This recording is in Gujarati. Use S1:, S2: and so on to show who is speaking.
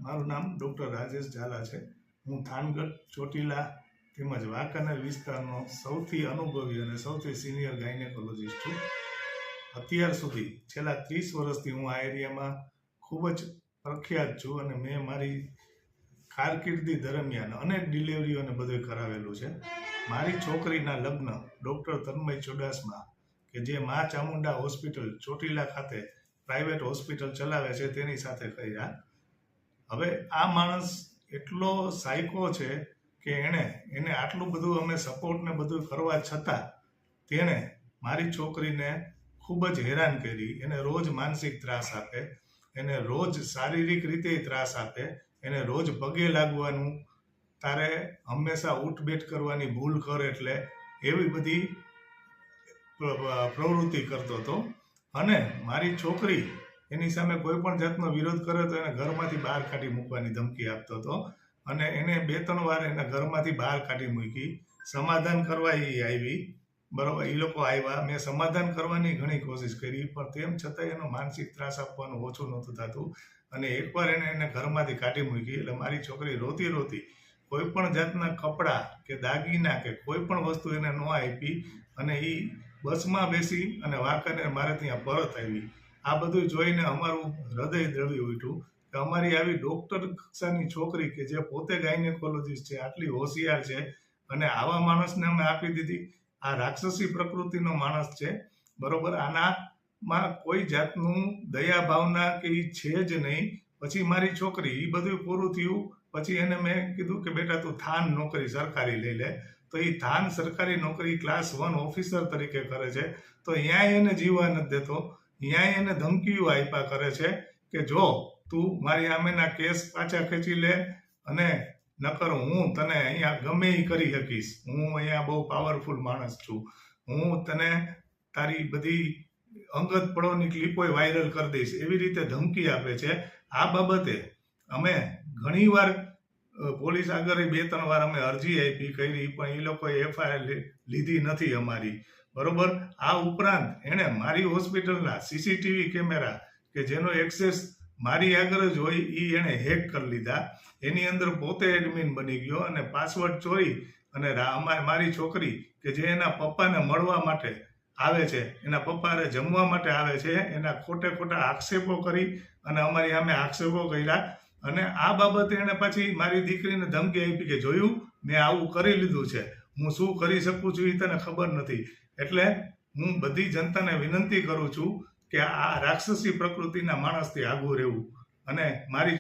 S1: મારું નામ ડૉક્ટર રાજેશ ઝાલા છે. હું થાનગઢ, ચોટીલા તેમજ વાંકાનેર વિસ્તારનો સૌથી અનુભવી અને સૌથી સિનિયર ગાયનેકોલોજીસ્ટ છું. અત્યાર સુધી છેલ્લા 30 વર્ષથી હું આ એરિયામાં ખૂબ જ પ્રખ્યાત છું અને મેં મારી કારકિર્દી દરમિયાન અનેક ડિલિવરીઓને બધું કરાવેલું છે. મારી છોકરીના લગ્ન ડૉક્ટર તન્મય ચુડાસમા કે જે મા ચામુંડા હોસ્પિટલ ચોટીલા ખાતે પ્રાઇવેટ હોસ્પિટલ ચલાવે છે તેની સાથે કર્યા. હવે આ માણસ એટલો સાયકો છે કે એને આટલું બધું અમે સપોર્ટ ને બધું કરવા છતાં તેણે મારી છોકરીને ખૂબ જ હેરાન કરી. એને રોજ માનસિક ત્રાસ આપે, એને રોજ શારીરિક રીતે ત્રાસ આપે, એને રોજ પગે લાગવાનું, તારે હંમેશા ઉઠબેઠ કરવાની ભૂલ કર, એટલે એવી બધી પ્રવૃત્તિ કરતો હતો. અને મારી છોકરી એની સામે કોઈ પણ જાતનો વિરોધ કરે તો એને ઘરમાંથી બહાર કાઢી મૂકવાની ધમકી આપતો હતો. અને એને 2-3 વાર એના ઘરમાંથી બહાર કાઢી મૂકી. સમાધાન કરવા એ આવી, બરોબર, એ લોકો આવ્યા, મેં સમાધાન કરવાની ઘણી કોશિશ કરી, પણ તેમ છતાં એનો માનસિક ત્રાસ આપવાનું ઓછું નહોતું થતું. અને એકવાર એને ઘરમાંથી કાઢી મૂકી એટલે મારી છોકરી રોતી રોતી કોઈ પણ જાતના કપડાં કે દાગીના કે કોઈ પણ વસ્તુ એને ન આપી અને એ બસમાં બેસી અને વાંકાનેર મારે ત્યાં પરત આવી. આ બધું જોઈને અમારું હૃદય દ્રવી ઉઠ્યું કે અમારી આવી ડૉક્ટર કક્ષાની છોકરી કે જે પોતે ગાયનેકોલોજીસ્ટ છે, આટલી હોશિયાર છે, અને આવા માણસને અમે આપી દીધી. આ રાક્ષસી પ્રકૃતિનો માણસ છે, બરોબર. આનામાં કોઈ જાતનું દયા ભાવના કે એ છે જ નહીં. પછી મારી છોકરી એ બધું પૂરું થયું પછી એને મેં કીધું કે બેટા તું થાન નોકરી સરકારી લઈ લે. તો એ થાન સરકારી નોકરી ક્લાસ 1 ઓફિસર તરીકે કરે છે. તો ત્યાંય એને જીવવા નથી દેતો, ત્યાંય એને ધમકીઓ આપ્યા કરે છે કે જો તું મારી સામેના કેસ પાછા ખેંચી લે અને નકર હું તને અહીંયા ગમે એ કરી શકીશ, હું અહીંયા બહુ પાવરફુલ માણસ છું, હું તને તારી બધી અંગત પળોની ક્લિપોય વાયરલ કરી દઈશ, એવી રીતે ધમકી આપે છે. આ બાબતે અમે ઘણીવાર પોલીસ આગળ 2-3 વાર અમે અરજી આપી કરી, પણ એ લોકોએ FIR લીધી નથી અમારી, બરોબર. આ ઉપરાંત એણે મારી હોસ્પિટલના CCTV કેમેરા કે જેનો એક્સેસ મારી આગળ જ હોય એ એણે હેક કરી લીધા. એની અંદર પોતે એડમિન બની ગયો અને પાસવર્ડ ચોરી અને મારી છોકરી કે જે એના પપ્પાને મળવા માટે આવે છે, એના પપ્પાને જમવા માટે આવે છે, એના ખોટા આક્ષેપો કરી અને અમારી સામે આક્ષેપો કર્યા. અને આ બાબતે એને પાછી મારી દીકરીને ધમકી આપી કે જોયું મેં આવું કરી લીધું છે, હું શું કરી શકું છું એ તને ખબર નથી. એટલે હું બધી જનતાને વિનંતી કરું છું કે આ રાક્ષસી પ્રકૃતિના માણસથી આગળ રહેવું અને મારી